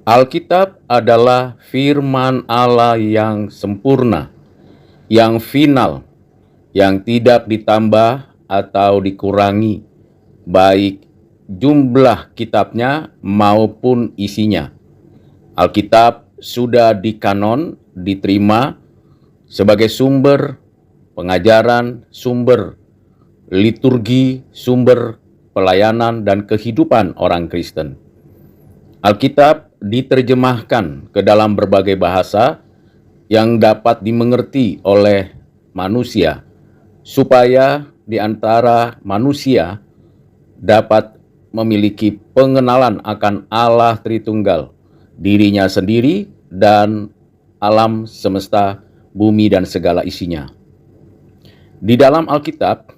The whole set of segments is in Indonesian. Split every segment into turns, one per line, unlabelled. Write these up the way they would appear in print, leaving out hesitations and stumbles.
Alkitab adalah firman Allah yang sempurna, yang final, yang tidak ditambah atau dikurangi, baik jumlah kitabnya maupun isinya. Alkitab sudah dikanon, diterima sebagai sumber pengajaran, sumber liturgi, sumber pelayanan dan kehidupan orang Kristen. Alkitab diterjemahkan ke dalam berbagai bahasa yang dapat dimengerti oleh manusia, supaya di antara manusia dapat memiliki pengenalan akan Allah Tritunggal, dirinya sendiri dan alam semesta, bumi dan segala isinya. Di dalam Alkitab,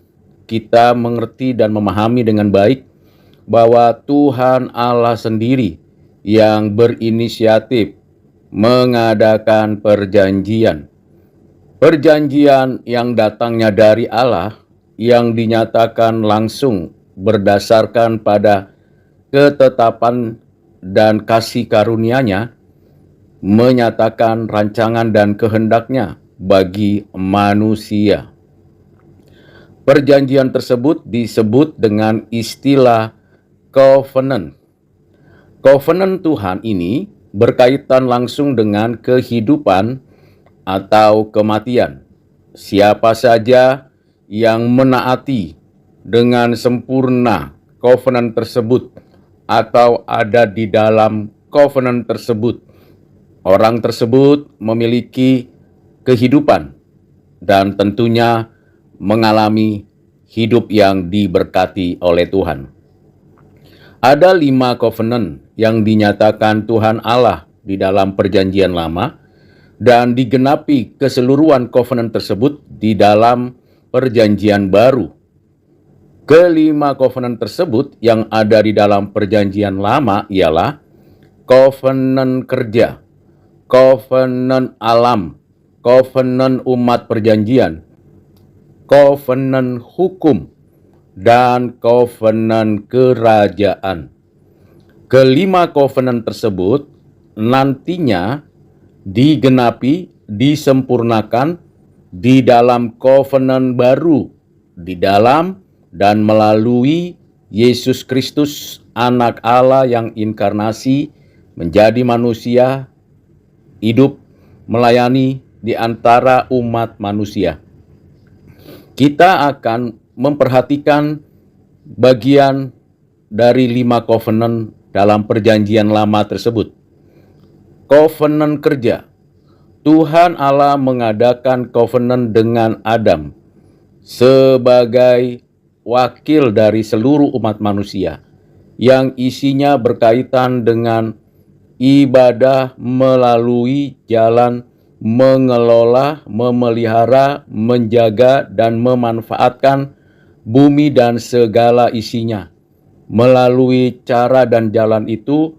kita mengerti dan memahami dengan baik bahwa Tuhan Allah sendiri yang berinisiatif mengadakan perjanjian. Perjanjian yang datangnya dari Allah, yang dinyatakan langsung berdasarkan pada ketetapan dan kasih karunia-Nya, menyatakan rancangan dan kehendaknya bagi manusia. Perjanjian tersebut disebut dengan istilah covenant. Covenant Tuhan ini berkaitan langsung dengan kehidupan atau kematian. Siapa saja yang menaati dengan sempurna covenant tersebut atau ada di dalam covenant tersebut, orang tersebut memiliki kehidupan dan tentunya mengalami hidup yang diberkati oleh Tuhan. Ada 5 covenant yang dinyatakan Tuhan Allah di dalam perjanjian lama dan digenapi keseluruhan covenant tersebut di dalam perjanjian baru. Kelima covenant tersebut yang ada di dalam perjanjian lama ialah covenant kerja, covenant alam, covenant umat perjanjian, covenant hukum, dan covenant kerajaan. Kelima covenant tersebut nantinya digenapi, disempurnakan di dalam covenant baru, di dalam dan melalui Yesus Kristus, Anak Allah yang inkarnasi menjadi manusia, hidup melayani di antara umat manusia. Kita akan memperhatikan bagian dari 5 covenant dalam perjanjian lama tersebut. Covenant kerja. Tuhan Allah mengadakan covenant dengan Adam sebagai wakil dari seluruh umat manusia, yang isinya berkaitan dengan ibadah melalui jalan mengelola, memelihara, menjaga, dan memanfaatkan bumi dan segala isinya. Melalui cara dan jalan itu,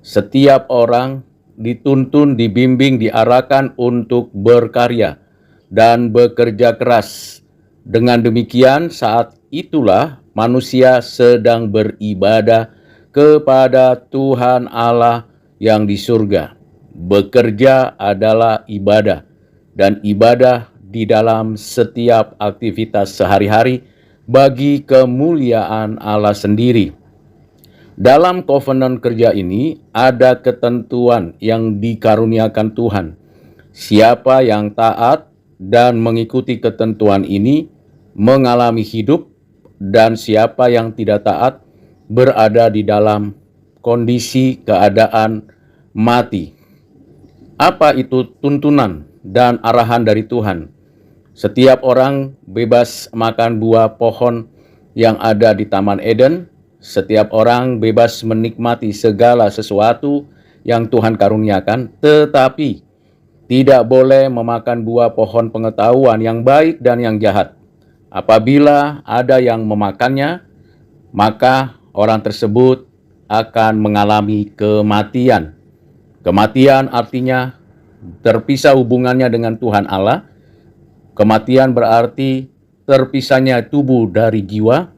setiap orang dituntun, dibimbing, diarahkan untuk berkarya dan bekerja keras. Dengan demikian, saat itulah manusia sedang beribadah kepada Tuhan Allah yang di surga. Bekerja adalah ibadah, dan ibadah di dalam setiap aktivitas sehari-hari bagi kemuliaan Allah sendiri. Dalam covenant kerja ini ada ketentuan yang dikaruniakan Tuhan. Siapa yang taat dan mengikuti ketentuan ini mengalami hidup, dan siapa yang tidak taat berada di dalam kondisi keadaan mati. Apa itu tuntunan dan arahan dari Tuhan? Setiap orang bebas makan buah pohon yang ada di Taman Eden. Setiap orang bebas menikmati segala sesuatu yang Tuhan karuniakan, tetapi tidak boleh memakan buah pohon pengetahuan yang baik dan yang jahat. Apabila ada yang memakannya, maka orang tersebut akan mengalami kematian. Kematian artinya terpisah hubungannya dengan Tuhan Allah. Kematian berarti terpisahnya tubuh dari jiwa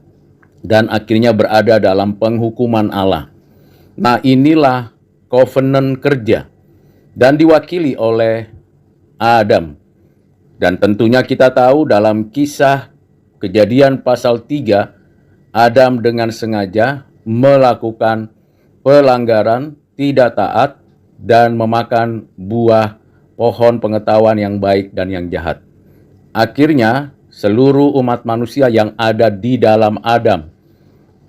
dan akhirnya berada dalam penghukuman Allah. Nah, inilah covenant kerja dan diwakili oleh Adam. Dan tentunya kita tahu dalam kisah Kejadian pasal 3, Adam dengan sengaja melakukan pelanggaran, tidak taat, dan memakan buah pohon pengetahuan yang baik dan yang jahat. Akhirnya, seluruh umat manusia yang ada di dalam Adam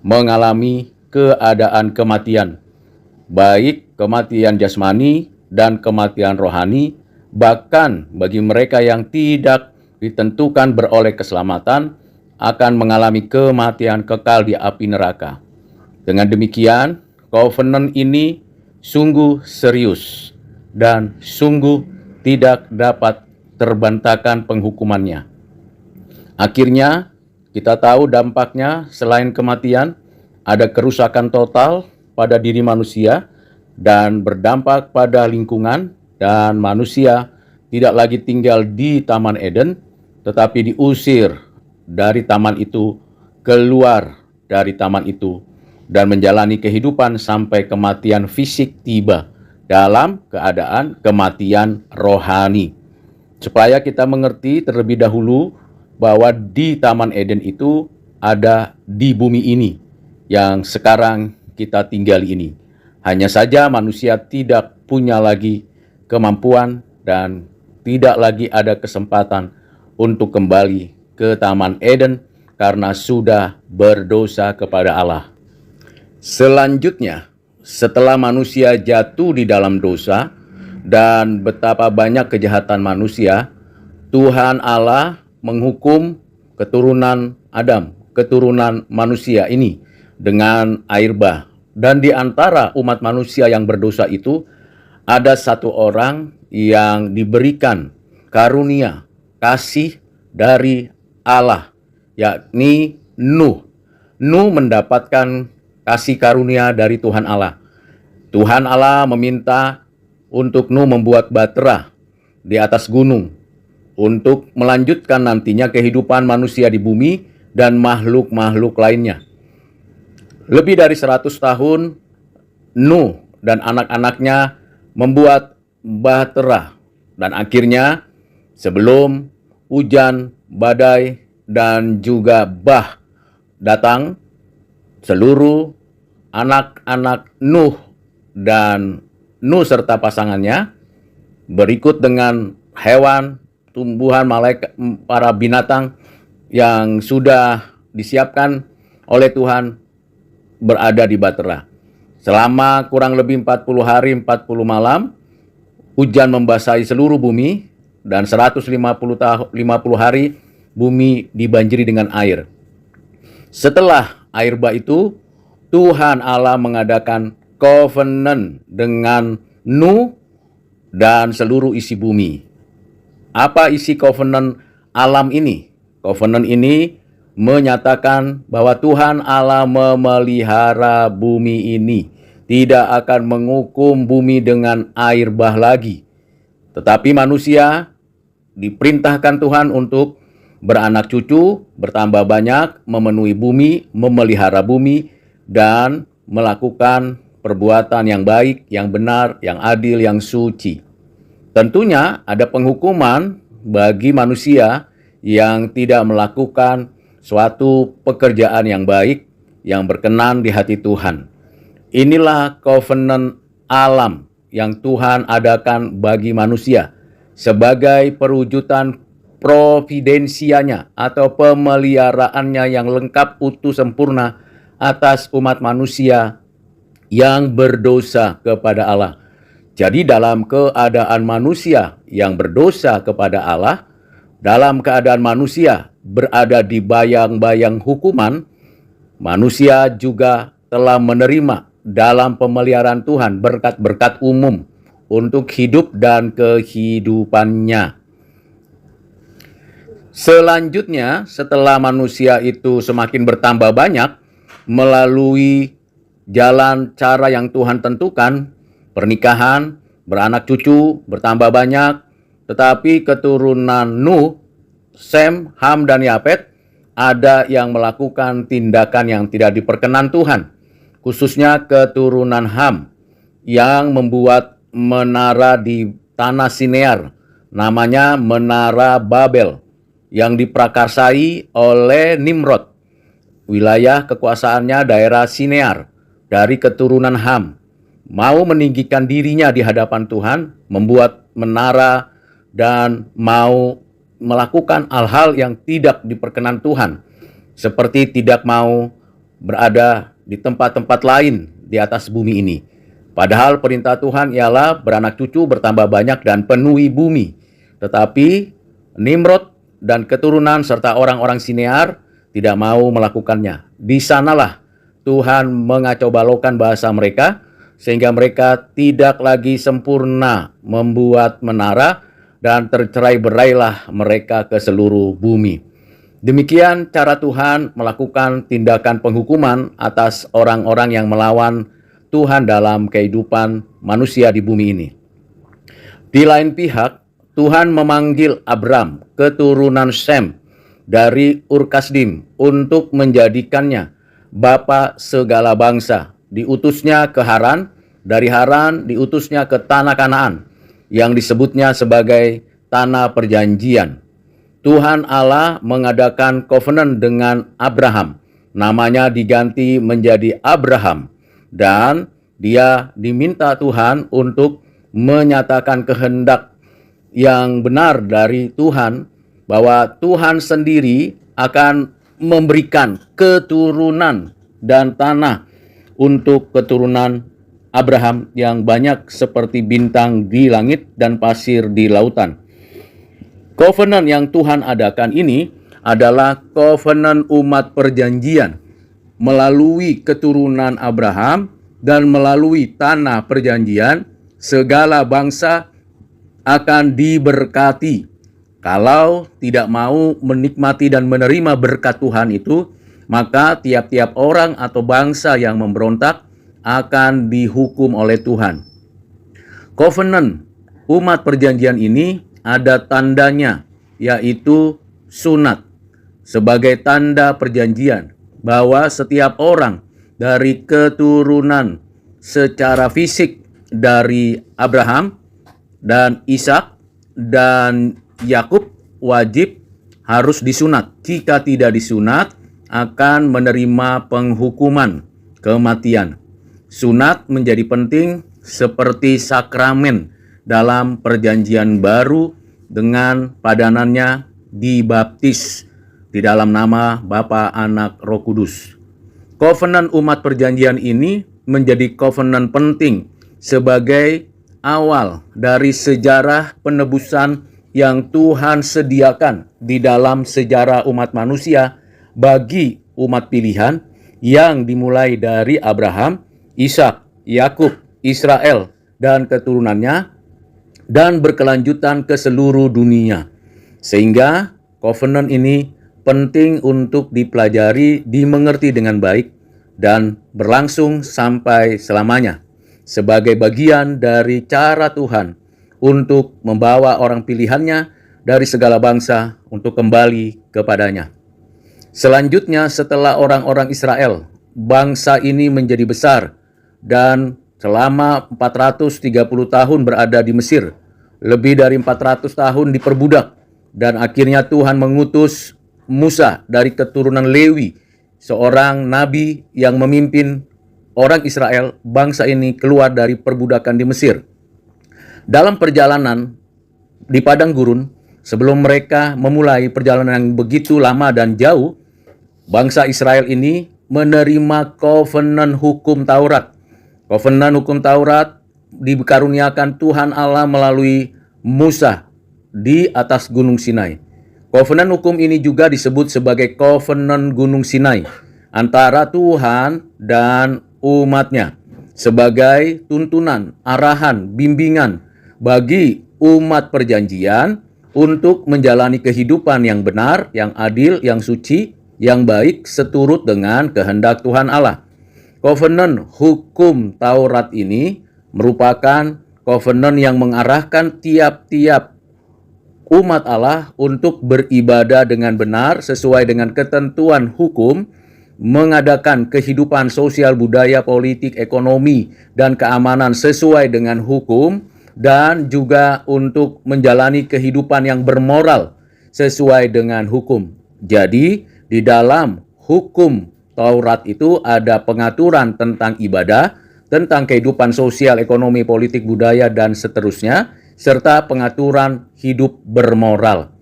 mengalami keadaan kematian, baik kematian jasmani dan kematian rohani. Bahkan bagi mereka yang tidak ditentukan beroleh keselamatan, akan mengalami kematian kekal di api neraka. Dengan demikian, covenant ini sungguh serius dan sungguh tidak dapat terbantahkan penghukumannya. Akhirnya, kita tahu dampaknya selain kematian, ada kerusakan total pada diri manusia dan berdampak pada lingkungan, dan manusia tidak lagi tinggal di Taman Eden, tetapi diusir dari taman itu, keluar dari taman itu, dan menjalani kehidupan sampai kematian fisik tiba dalam keadaan kematian rohani. Supaya kita mengerti terlebih dahulu bahwa di Taman Eden itu ada di bumi ini yang sekarang kita tinggali ini. Hanya saja manusia tidak punya lagi kemampuan dan tidak lagi ada kesempatan untuk kembali ke Taman Eden karena sudah berdosa kepada Allah. Selanjutnya, setelah manusia jatuh di dalam dosa dan betapa banyak kejahatan manusia, Tuhan Allah menghukum keturunan Adam, keturunan manusia ini dengan air bah. Dan di antara umat manusia yang berdosa itu, ada satu orang yang diberikan karunia kasih dari Allah, yakni Nuh. Nuh mendapatkan kasih karunia dari Tuhan Allah. Tuhan Allah meminta untuk Nuh membuat bahtera di atas gunung untuk melanjutkan nantinya kehidupan manusia di bumi dan makhluk-makhluk lainnya. Lebih dari 100 tahun, Nuh dan anak-anaknya membuat bahtera, dan akhirnya sebelum hujan, badai, dan juga bah datang, seluruh anak-anak Nuh dan Nuh serta pasangannya berikut dengan hewan, tumbuhan, malaikat, para binatang yang sudah disiapkan oleh Tuhan berada di bahtera. Selama kurang lebih 40 hari 40 malam, hujan membasahi seluruh bumi, dan 150 hari bumi dibanjiri dengan air. Setelah air bah itu, Tuhan Allah mengadakan covenant dengan Nuh dan seluruh isi bumi. Apa isi covenant alam ini? Covenant ini menyatakan bahwa Tuhan Allah memelihara bumi ini, tidak akan menghukum bumi dengan air bah lagi. Tetapi manusia diperintahkan Tuhan untuk beranak cucu, bertambah banyak, memenuhi bumi, memelihara bumi, dan melakukan perbuatan yang baik, yang benar, yang adil, yang suci. Tentunya ada penghukuman bagi manusia yang tidak melakukan suatu pekerjaan yang baik, yang berkenan di hati Tuhan. Inilah covenant alam yang Tuhan adakan bagi manusia sebagai perwujudan providensianya atau pemeliharaannya yang lengkap, utuh, sempurna atas umat manusia yang berdosa kepada Allah. Jadi dalam keadaan manusia yang berdosa kepada Allah, dalam keadaan manusia berada di bayang-bayang hukuman, manusia juga telah menerima dalam pemeliharaan Tuhan berkat-berkat umum untuk hidup dan kehidupannya. Selanjutnya, setelah manusia itu semakin bertambah banyak melalui jalan cara yang Tuhan tentukan, pernikahan, beranak cucu, bertambah banyak, tetapi keturunan Nuh, Sem, Ham, dan Yafet ada yang melakukan tindakan yang tidak diperkenan Tuhan, khususnya keturunan Ham yang membuat menara di tanah Sinear, namanya Menara Babel, yang diprakarsai oleh Nimrod. Wilayah kekuasaannya daerah Sinear dari keturunan Ham, mau meninggikan dirinya di hadapan Tuhan, membuat menara dan mau melakukan hal-hal yang tidak diperkenan Tuhan, seperti tidak mau berada di tempat-tempat lain di atas bumi ini. Padahal perintah Tuhan ialah beranak cucu, bertambah banyak dan penuhi bumi. Tetapi Nimrod dan keturunan serta orang-orang Sinear tidak mau melakukannya. Di sanalah Tuhan mengacau balaukan bahasa mereka, sehingga mereka tidak lagi sempurna membuat menara, dan tercerai-berailah mereka ke seluruh bumi. Demikian cara Tuhan melakukan tindakan penghukuman atas orang-orang yang melawan Tuhan dalam kehidupan manusia di bumi ini. Di lain pihak, Tuhan memanggil Abram, keturunan Sem, dari Ur-Kasdim untuk menjadikannya bapa segala bangsa. Diutusnya ke Haran, dari Haran diutusnya ke tanah Kanaan, yang disebutnya sebagai tanah perjanjian. Tuhan Allah mengadakan covenant dengan Abraham. Namanya diganti menjadi Abraham. Dan dia diminta Tuhan untuk menyatakan kehendak yang benar dari Tuhan, bahwa Tuhan sendiri akan memberikan keturunan dan tanah untuk keturunan Abraham yang banyak seperti bintang di langit dan pasir di lautan. Covenant yang Tuhan adakan ini adalah covenant umat perjanjian melalui keturunan Abraham, dan melalui tanah perjanjian segala bangsa akan diberkati. Kalau tidak mau menikmati dan menerima berkat Tuhan itu, maka tiap-tiap orang atau bangsa yang memberontak akan dihukum oleh Tuhan. Covenant umat perjanjian ini ada tandanya, yaitu sunat, sebagai tanda perjanjian bahwa setiap orang dari keturunan secara fisik dari Abraham dan Ishak dan Yakub wajib harus disunat. Jika tidak disunat, akan menerima penghukuman kematian. Sunat menjadi penting seperti sakramen dalam perjanjian baru, dengan padanannya dibaptis di dalam nama Bapa, Anak, Roh Kudus. Covenant umat perjanjian ini menjadi covenant penting sebagai awal dari sejarah penebusan yang Tuhan sediakan di dalam sejarah umat manusia bagi umat pilihan yang dimulai dari Abraham, Ishak, Yakub, Israel, dan keturunannya, dan berkelanjutan ke seluruh dunia. Sehingga covenant ini penting untuk dipelajari, dimengerti dengan baik, dan berlangsung sampai selamanya sebagai bagian dari cara Tuhan untuk membawa orang pilihannya dari segala bangsa untuk kembali kepadanya. Selanjutnya, setelah orang-orang Israel, bangsa ini menjadi besar dan selama 430 tahun berada di Mesir, lebih dari 400 tahun diperbudak, dan akhirnya Tuhan mengutus Musa dari keturunan Lewi, seorang nabi yang memimpin orang Israel, bangsa ini keluar dari perbudakan di Mesir. Dalam perjalanan di padang gurun, sebelum mereka memulai perjalanan yang begitu lama dan jauh, bangsa Israel ini menerima covenant hukum Taurat. Covenant hukum Taurat dikaruniakan Tuhan Allah melalui Musa di atas Gunung Sinai. Covenant hukum ini juga disebut sebagai covenant Gunung Sinai antara Tuhan dan umatnya, sebagai tuntunan, arahan, bimbingan bagi umat perjanjian untuk menjalani kehidupan yang benar, yang adil, yang suci, yang baik, seturut dengan kehendak Tuhan Allah. Covenant hukum Taurat ini merupakan covenant yang mengarahkan tiap-tiap umat Allah untuk beribadah dengan benar sesuai dengan ketentuan hukum mengadakan kehidupan sosial, budaya, politik, ekonomi, dan keamanan sesuai dengan hukum, dan juga untuk menjalani kehidupan yang bermoral sesuai dengan hukum. Jadi, di dalam hukum Taurat itu ada pengaturan tentang ibadah, tentang kehidupan sosial, ekonomi, politik, budaya, dan seterusnya, serta pengaturan hidup bermoral.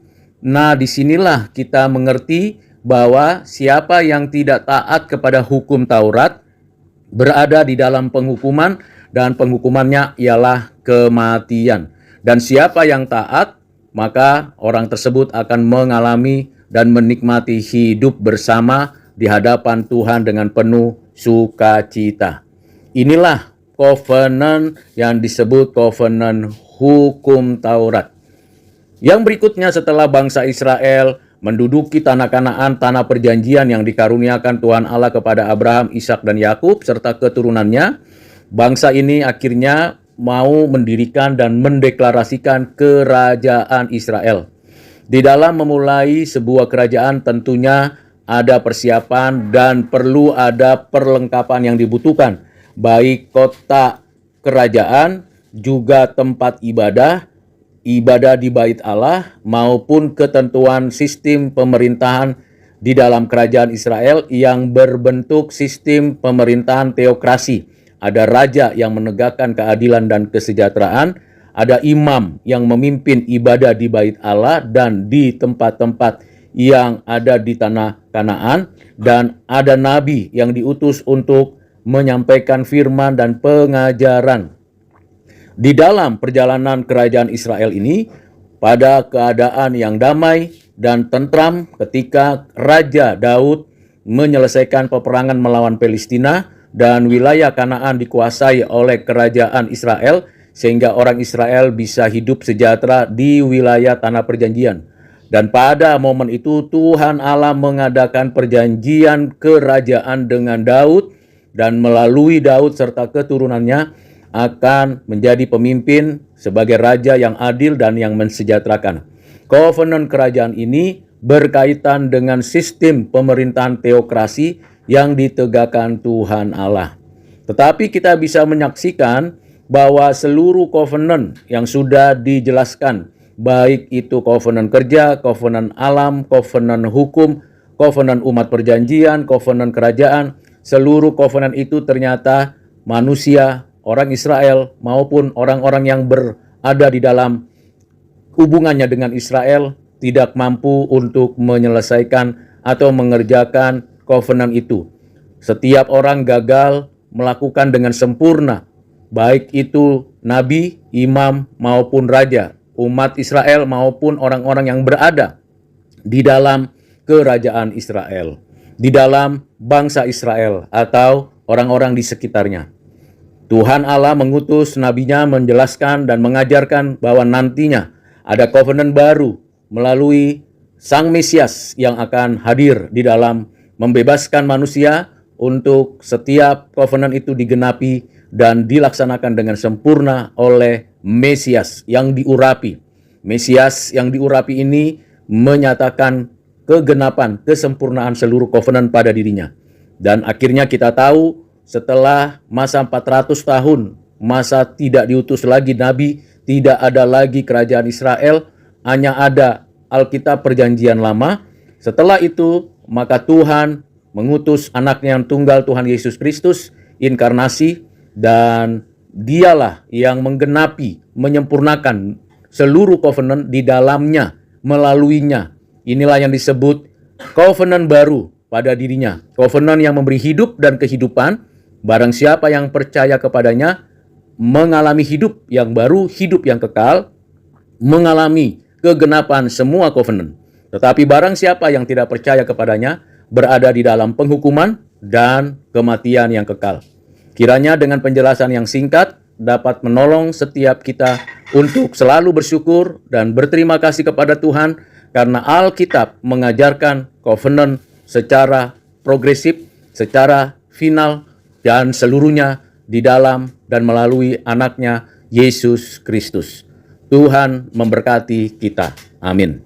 Nah, disinilah kita mengerti bahwa siapa yang tidak taat kepada hukum Taurat berada di dalam penghukuman, dan penghukumannya ialah kematian. Dan siapa yang taat, maka orang tersebut akan mengalami dan menikmati hidup bersama di hadapan Tuhan dengan penuh sukacita. Inilah covenant yang disebut covenant hukum Taurat. Yang berikutnya, setelah bangsa Israel menduduki tanah Kanaan, tanah perjanjian yang dikaruniakan Tuhan Allah kepada Abraham, Ishak, dan Yakub serta keturunannya, bangsa ini akhirnya mau mendirikan dan mendeklarasikan kerajaan Israel. Di dalam memulai sebuah kerajaan tentunya ada persiapan dan perlu ada perlengkapan yang dibutuhkan, baik kota kerajaan, juga tempat ibadah di bait Allah, maupun ketentuan sistem pemerintahan di dalam kerajaan Israel yang berbentuk sistem pemerintahan teokrasi. Ada raja yang menegakkan keadilan dan kesejahteraan, ada imam yang memimpin ibadah di bait Allah dan di tempat-tempat yang ada di tanah Kanaan, dan ada nabi yang diutus untuk menyampaikan firman dan pengajaran. Di dalam perjalanan kerajaan Israel ini, pada keadaan yang damai dan tentram ketika Raja Daud menyelesaikan peperangan melawan Palestina dan wilayah Kanaan dikuasai oleh kerajaan Israel, sehingga orang Israel bisa hidup sejahtera di wilayah tanah perjanjian. Dan pada momen itu Tuhan Allah mengadakan perjanjian kerajaan dengan Daud, dan melalui Daud serta keturunannya akan menjadi pemimpin sebagai raja yang adil dan yang mensejahterakan. Covenant kerajaan ini berkaitan dengan sistem pemerintahan teokrasi yang ditegakkan Tuhan Allah. Tetapi kita bisa menyaksikan bahwa seluruh covenant yang sudah dijelaskan, baik itu covenant kerja, covenant alam, covenant hukum, covenant umat perjanjian, covenant kerajaan, seluruh covenant itu ternyata manusia, orang Israel maupun orang-orang yang berada di dalam hubungannya dengan Israel tidak mampu untuk menyelesaikan atau mengerjakan covenant itu. Setiap orang gagal melakukan dengan sempurna, baik itu nabi, imam maupun raja, umat Israel maupun orang-orang yang berada di dalam kerajaan Israel, di dalam bangsa Israel atau orang-orang di sekitarnya. Tuhan Allah mengutus nabinya menjelaskan dan mengajarkan bahwa nantinya ada covenant baru melalui Sang Mesias yang akan hadir di dalam membebaskan manusia untuk setiap covenant itu digenapi dan dilaksanakan dengan sempurna oleh Mesias yang diurapi. Mesias yang diurapi ini menyatakan kegenapan, kesempurnaan seluruh covenant pada dirinya. Dan akhirnya kita tahu setelah masa 400 tahun, masa tidak diutus lagi nabi, tidak ada lagi kerajaan Israel, hanya ada Alkitab Perjanjian Lama. Setelah itu, maka Tuhan mengutus anaknya yang tunggal, Tuhan Yesus Kristus, inkarnasi, dan dialah yang menggenapi, menyempurnakan seluruh covenant di dalamnya, melaluinya. Inilah yang disebut covenant baru pada dirinya. Covenant yang memberi hidup dan kehidupan. Barang siapa yang percaya kepadanya mengalami hidup yang baru, hidup yang kekal, mengalami kegenapan semua covenant. Tetapi barang siapa yang tidak percaya kepadanya berada di dalam penghukuman dan kematian yang kekal. Kiranya dengan penjelasan yang singkat dapat menolong setiap kita untuk selalu bersyukur dan berterima kasih kepada Tuhan, karena Alkitab mengajarkan covenant secara progresif, secara final, dan seluruhnya di dalam dan melalui anaknya Yesus Kristus. Tuhan memberkati kita. Amin.